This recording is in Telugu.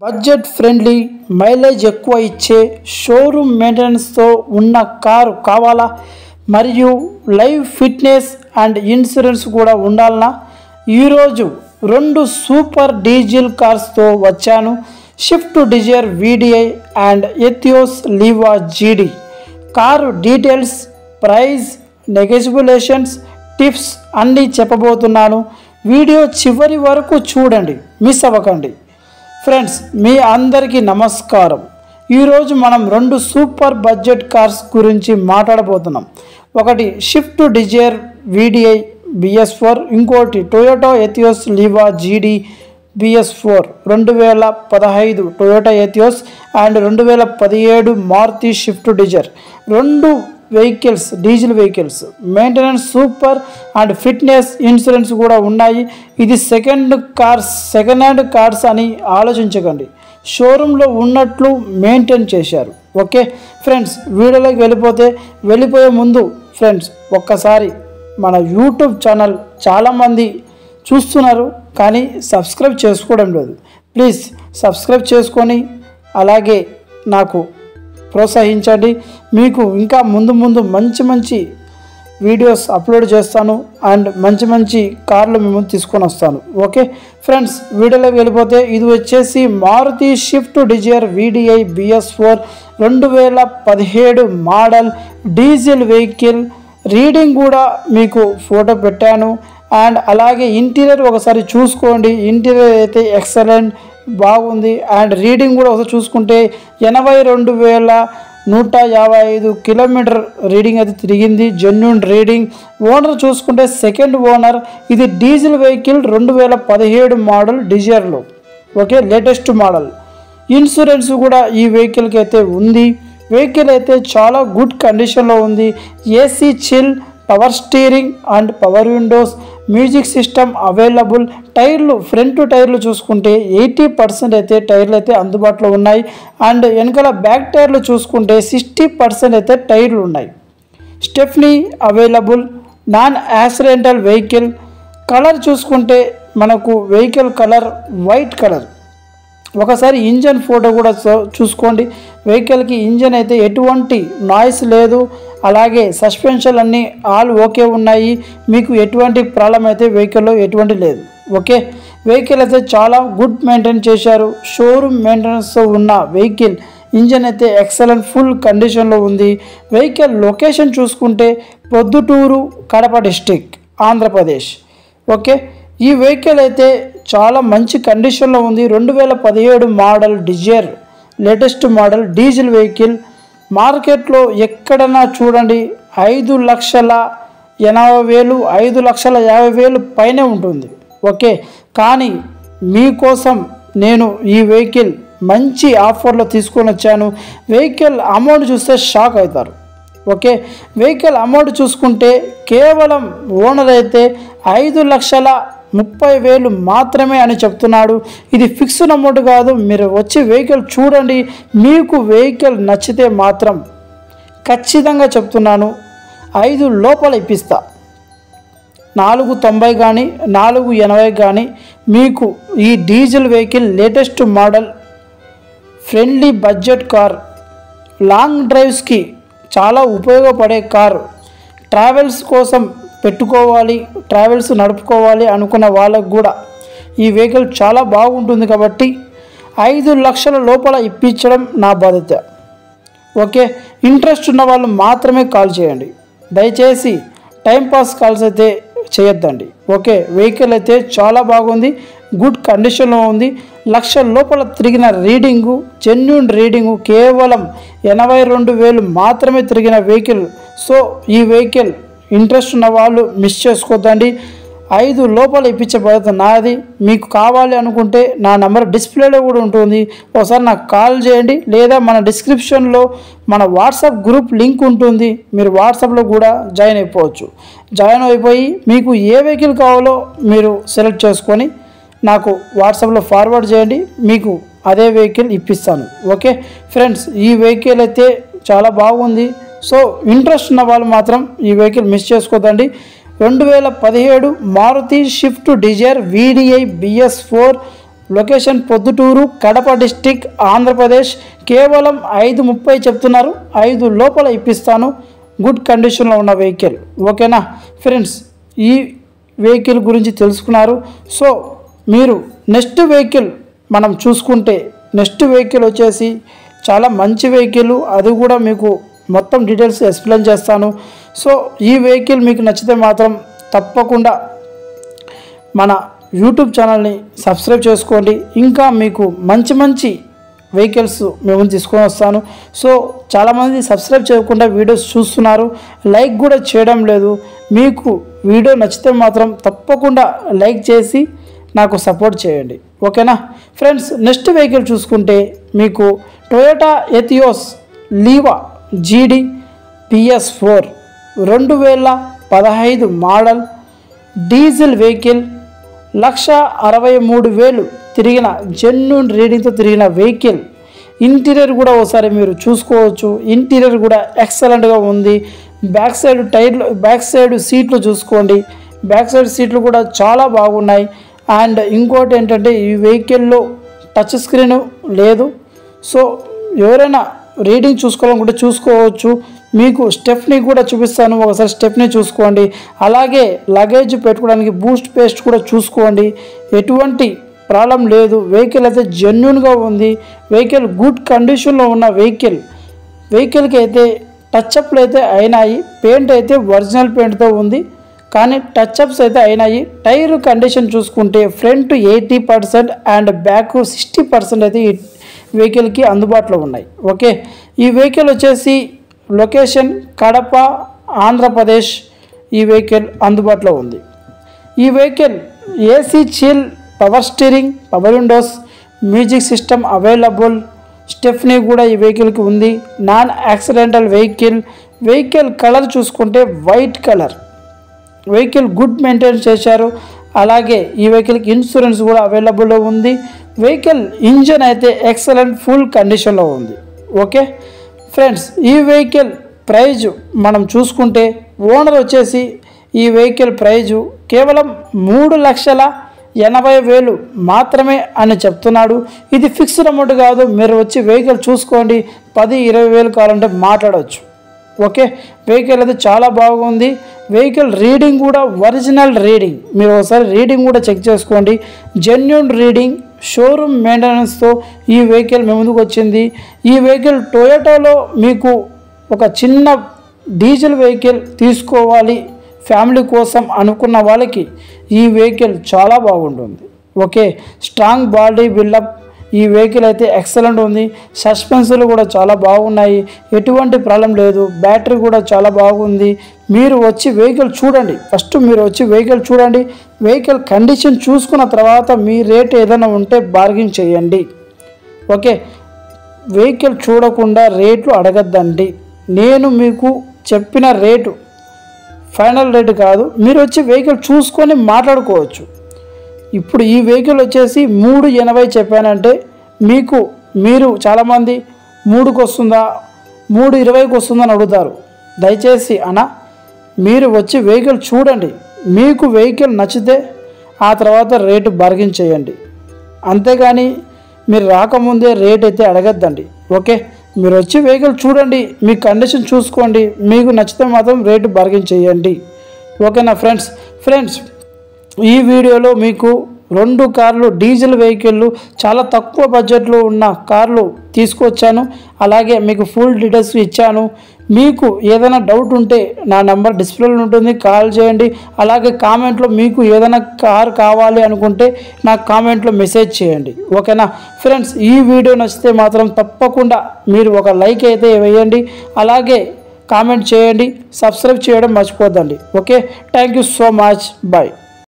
బడ్జెట్ ఫ్రెండ్లీ మైలేజ్ ఎక్కువ ఇచ్చే షోరూమ్ మెయింటెనెన్స్తో ఉన్న కారు కావాలా? మరియు లైవ్ ఫిట్నెస్ అండ్ ఇన్సూరెన్స్ కూడా ఉండాలనా? ఈరోజు రెండు సూపర్ డీజిల్ కార్స్తో వచ్చాను. Swift Dzire VDI and Etios Liva GD. Car details, price, నెగోషియబులేషన్స్, టిప్స్ అన్నీ చెప్పబోతున్నాను. వీడియో చివరి వరకు చూడండి, మిస్ అవ్వకండి. ఫ్రెండ్స్, మీ అందరికీ నమస్కారం. ఈరోజు మనం రెండు సూపర్ బడ్జెట్ కార్స్ గురించి మాట్లాడబోతున్నాం. ఒకటి స్విఫ్ట్ డిజైర్ VDI BS4, ఇంకోటి Toyota Etios Liva GD BS4. 2015 Toyota Etios and 2017 Maruti Swift Dzire. రెండు vehicles diesel vehicles. Maintenance super and fitness, insurance కూడా ఉన్నాయి. ఇది సెకండ్ హ్యాండ్ కార్స్ అని ఆలోచించకండి. షోరూంలో ఉన్నట్లు మెయింటైన్ చేశారు. ఓకే ఫ్రెండ్స్, వీడియోలోకి వెళ్ళిపోయే ముందు ఫ్రెండ్స్, ఒక్కసారి మన యూట్యూబ్ ఛానల్ చాలామంది చూస్తున్నారు కానీ సబ్స్క్రైబ్ చేసుకోవడం లేదు. ప్లీజ్ సబ్స్క్రైబ్ చేసుకొని అలాగే నాకు ప్రోత్సహించండి. మీకు ఇంకా ముందు మంచి వీడియోస్ అప్లోడ్ చేస్తాను అండ్ మంచి కార్లు మేము తీసుకొని వస్తాను. ఓకే ఫ్రెండ్స్, వీడియోలోకి వెళ్ళిపోతే ఇది వచ్చేసి Maruti Swift Dzire VDI BS4 2017 model diesel vehicle. Reading కూడా మీకు ఫోటో పెట్టాను అండ్ అలాగే ఇంటీరియర్ ఒకసారి చూసుకోండి. ఇంటీరియర్ అయితే ఎక్సలెంట్ బాగుంది అండ్ రీడింగ్ కూడా ఒకసారి చూసుకుంటే 82,155 కిలోమీటర్ రీడింగ్ అయితే తిరిగింది. Genuine reading. ఓనర్ చూసుకుంటే సెకండ్ ఓనర్. ఇది డీజిల్ వెహికల్ 2017 మోడల్ డిజైర్లో. Okay, latest model. ఇన్సూరెన్స్ కూడా ఈ వెహికల్కి అయితే ఉంది. వెహికల్ అయితే చాలా గుడ్ కండిషన్లో ఉంది. AC chill, power steering and power windows, music system available. టైర్లు, ఫ్రంట్ టైర్లు చూసుకుంటే 80% అయితే టైర్లు అయితే అందుబాటులో ఉన్నాయి అండ్ వెనకాల బ్యాక్ టైర్లు చూసుకుంటే 60% అయితే టైర్లు ఉన్నాయి. Stepney available. Non accidental vehicle. Colour చూసుకుంటే మనకు వెహికల్ కలర్ వైట్ కలర్. ఒకసారి ఇంజన్ ఫోటో కూడా చూసుకోండి. వెహికల్కి ఇంజన్ అయితే ఎటువంటి నాయిస్ లేదు. అలాగే సస్పెన్షన్ అన్నీ ఆల్ ఓకే ఉన్నాయి. మీకు ఎటువంటి ప్రాబ్లం అయితే వెహికల్లో ఎటువంటి లేదు. ఓకే, వెహికల్ అయితే చాలా గుడ్ మెయింటైన్ చేశారు. షోరూమ్ మెయింటెనెన్స్తో ఉన్న వెహికల్. ఇంజన్ అయితే ఎక్సలెంట్ ఫుల్ కండిషన్లో ఉంది. వెహికల్ లొకేషన్ చూసుకుంటే పొద్దుటూరు, కడప డిస్టిక్, ఆంధ్రప్రదేశ్. ఓకే, ఈ వెహికల్ అయితే చాలా మంచి కండిషన్లో ఉంది. 2017 model Dzire, latest model diesel vehicle. మార్కెట్లో ఎక్కడన్నా చూడండి 5,80,000, 5,50,000 పైనే ఉంటుంది. ఓకే, కానీ మీకోసం నేను ఈ వెహికల్ మంచి ఆఫర్లో తీసుకొని వచ్చాను. వెహికల్ అమౌంట్ చూస్తే షాక్ అవుతారు. ఓకే, వెహికల్ అమౌంట్ చూసుకుంటే కేవలం ఓనర్ అయితే 5,30,000 మాత్రమే అని చెప్తున్నాడు. ఇది ఫిక్స్డ్ అమౌంట్ కాదు. మీరు వచ్చి వెహికల్ చూడండి. మీకు వెహికల్ నచ్చితే మాత్రం ఖచ్చితంగా చెప్తున్నాను 5 లోపల ఇప్పిస్తా. 490 కానీ 480 కానీ మీకు ఈ diesel vehicle latest model friendly budget car. Long డ్రైవ్స్కి చాలా ఉపయోగపడే కారు. ట్రావెల్స్ కోసం పెట్టుకోవాలి, ట్రావెల్స్ నడుపుకోవాలి అనుకున్న వాళ్ళకు కూడా ఈ వెహికల్ చాలా బాగుంటుంది. కాబట్టి 5 లక్షల లోపల ఇప్పించడం నా బాధ్యత. ఓకే, ఇంట్రెస్ట్ ఉన్న వాళ్ళు మాత్రమే కాల్ చేయండి. దయచేసి టైంపాస్ కాల్స్ అయితే చేయొద్దండి. ఓకే, వెహికల్ అయితే చాలా బాగుంది, గుడ్ కండిషన్లో ఉంది. 1,00,000 లోపల తిరిగిన రీడింగు, జెన్యూన్ రీడింగు. కేవలం 82,000 మాత్రమే తిరిగిన వెహికల్. సో ఈ వెహికల్ ఇంట్రెస్ట్ ఉన్న వాళ్ళు మిస్ చేసుకోవద్దండి. 5 లోపల ఇప్పించే బాధ్యత నాది. మీకు కావాలి అనుకుంటే నా నెంబర్ డిస్ప్లేలో కూడా ఉంటుంది. ఒకసారి నాకు కాల్ చేయండి, లేదా మన డిస్క్రిప్షన్లో మన వాట్సాప్ గ్రూప్ లింక్ ఉంటుంది. మీరు వాట్సాప్లో కూడా జాయిన్ అయిపోయి మీకు ఏ వెహికల్ కావాలో మీరు సెలెక్ట్ చేసుకొని నాకు వాట్సాప్లో ఫార్వర్డ్ చేయండి. మీకు అదే వెహికల్ ఇప్పిస్తాను. ఓకే ఫ్రెండ్స్, ఈ వెహికల్ అయితే చాలా బాగుంది. సో ఇంట్రెస్ట్ ఉన్న వాళ్ళు మాత్రం ఈ వెహికల్ మిస్ చేసుకోదండి. 2017 Maruti Swift Dzire VDI BS4 location Proddatur, Kadapa district, Andhra Pradesh. కేవలం 5:30 చెప్తున్నారు. 5 లోపల ఇప్పిస్తాను. గుడ్ కండిషన్లో ఉన్న వెహికల్. ఓకేనా ఫ్రెండ్స్, ఈ వెహికల్ గురించి తెలుసుకున్నారు. సో మీరు నెక్స్ట్ వెహికల్ మనం చూసుకుంటే, నెక్స్ట్ వెహికల్ వచ్చేసి చాలా మంచి వెహికల్. అది కూడా మీకు మొత్తం డీటెయిల్స్ ఎక్స్ప్లెయిన్ చేస్తాను. సో ఈ వెహికల్ మీకు నచ్చితే మాత్రం తప్పకుండా మన యూట్యూబ్ ఛానల్ని సబ్స్క్రైబ్ చేసుకోండి. ఇంకా మీకు మంచి మంచి వెహికల్స్ మేము తీసుకొని వస్తాను. సో చాలామంది సబ్స్క్రైబ్ చేయకుండా వీడియోస్ చూస్తున్నారు, లైక్ కూడా చేయడం లేదు. మీకు వీడియో నచ్చితే మాత్రం తప్పకుండా లైక్ చేసి నాకు సపోర్ట్ చేయండి. ఓకేనా ఫ్రెండ్స్, నెక్స్ట్ వెహికల్ చూసుకుంటే మీకు టొయోటా ఎథియోస్ లీవా జీడీ PS4 2015 మోడల్ డీజిల్ వెహికల్. 1,63,000 తిరిగిన జెన్యూన్ రీడింగ్తో తిరిగిన వెహికల్. ఇంటీరియర్ కూడా ఒకసారి మీరు చూసుకోవచ్చు. ఇంటీరియర్ కూడా ఎక్సలెంట్గా ఉంది. బ్యాక్ సైడ్ టైర్లు, బ్యాక్ సైడ్ సీట్లు చూసుకోండి. బ్యాక్ సైడ్ సీట్లు కూడా చాలా బాగున్నాయి. అండ్ ఇంకోటి ఏంటంటే ఈ వెహికల్లో టచ్ స్క్రీన్ లేదు. సో ఎవరైనా రీడింగ్ చూసుకోవాలనుకుంటే చూసుకోవచ్చు. మీకు స్టెప్నీ కూడా చూపిస్తాను, ఒకసారి స్టెప్నీ చూసుకోండి. అలాగే లగేజ్ పెట్టుకోవడానికి బూస్ట్ పేస్ట్ కూడా చూసుకోండి. ఎటువంటి ప్రాబ్లం లేదు. వెహికల్ అయితే జెన్యూన్గా ఉంది. వెహికల్ గుడ్ కండిషన్లో ఉన్న వెహికల్. వెహికల్కి అయితే టచ్అప్లు అయితే అయినాయి. పెయింట్ అయితే ఒరిజినల్ పెయింట్తో ఉంది, కానీ టచ్అప్స్ అయితే అయినాయి. టైర్ కండిషన్ చూసుకుంటే ఫ్రంట్ 80% అండ్ బ్యాక్ 60% అయితే ఈ వెహికల్కి అందుబాటులో ఉన్నాయి. ఓకే, ఈ వెహికల్ వచ్చేసి లొకేషన్ కడప, ఆంధ్రప్రదేశ్. ఈ వెహికల్ అందుబాటులో ఉంది. ఈ vehicle AC chill, power steering, power windows, music system available. Stepney కూడా ఈ వెహికల్కి ఉంది. Non accidental vehicle. Vehicle colour చూసుకుంటే white colour. Vehicle good maintain చేశారు. అలాగే ఈ వెహికల్కి ఇన్సూరెన్స్ కూడా అవైలబుల్లో ఉంది. వెహికల్ ఇంజన్ అయితే ఎక్సలెంట్ ఫుల్ కండిషన్లో ఉంది. ఓకే ఫ్రెండ్స్, ఈ వెహికల్ ప్రైజు మనం చూసుకుంటే ఓనర్ వచ్చేసి ఈ వెహికల్ ప్రైజు కేవలం 3,80,000 మాత్రమే అని చెప్తున్నాడు. ఇది ఫిక్స్డ్ అమౌంట్ కాదు. మీరు వచ్చి వెహికల్ చూసుకోండి. 10-20 కావాలంటే మాట్లాడవచ్చు. ఓకే, వెహికల్ అయితే చాలా బాగుంది. వెహికల్ రీడింగ్ కూడా ఒరిజినల్ రీడింగ్. మీరు ఒకసారి రీడింగ్ కూడా చెక్ చేసుకోండి. జెన్యూన్ రీడింగ్, షోరూమ్ మెయింటెనెన్స్తో ఈ వెహికల్ మీ ముందుకు వచ్చింది. ఈ వెహికల్ టొయోటాలో మీకు ఒక చిన్న డీజిల్ వెహికల్ తీసుకోవాలి ఫ్యామిలీ కోసం అనుకున్న వాళ్ళకి ఈ వెహికల్ చాలా బాగుంటుంది. Okay, strong body buildup. ఈ వెహికల్ అయితే ఎక్సలెంట్ ఉంది. సస్పెన్షన్లు కూడా చాలా బాగున్నాయి. ఎటువంటి ప్రాబ్లం లేదు. బ్యాటరీ కూడా చాలా బాగుంది. మీరు వచ్చి వెహికల్ చూడండి. ఫస్ట్ మీరు వచ్చి వెహికల్ చూడండి. వెహికల్ కండిషన్ చూసుకున్న తర్వాత మీ రేట్ ఏదైనా ఉంటే బార్గెన్ చేయండి. ఓకే, వెహికల్ చూడకుండా రేట్లు అడగద్దండి. నేను మీకు చెప్పిన రేటు ఫైనల్ రేటు కాదు. మీరు వచ్చి వెహికల్ చూసుకొని మాట్లాడుకోవచ్చు. ఇప్పుడు ఈ వెహికల్ వచ్చేసి 3,80 చెప్పానంటే మీరు చాలామంది 3కి వస్తుందా, 3,20కి వస్తుందని అడుగుతారు. దయచేసి మీరు వచ్చి వెహికల్ చూడండి. మీకు వెహికల్ నచ్చితే ఆ తర్వాత రేటు బార్గెన్ చేయండి. అంతేగాని మీరు రాకముందే రేట్ అయితే అడగద్దండి. ఓకే, మీరు వచ్చి వెహికల్ చూడండి, మీ కండిషన్ చూసుకోండి. మీకు నచ్చితే మాత్రం రేటు బార్గెన్ చేయండి. ఓకేనా ఫ్రెండ్స్, ఈ వీడియోలో మీకు 2 కార్లు డీజిల్ వెహికల్లు చాలా తక్కువ బడ్జెట్లో ఉన్న కార్లు తీసుకొచ్చాను. అలాగే మీకు ఫుల్ డీటెయిల్స్ ఇచ్చాను. మీకు ఏదైనా డౌట్ ఉంటే నా నెంబర్ డిస్ప్లేలో ఉంటుంది, కాల్ చేయండి. అలాగే కామెంట్లో మీకు ఏదైనా కార్ కావాలి అనుకుంటే నాకు కామెంట్లో మెసేజ్ చేయండి. ఓకేనా ఫ్రెండ్స్, ఈ వీడియో నచ్చితే మాత్రం తప్పకుండా మీరు ఒక లైక్ అయితే వేయండి. అలాగే కామెంట్ చేయండి. సబ్స్క్రైబ్ చేయడం మర్చిపోద్దండి. Okay, thank you so much. Bye.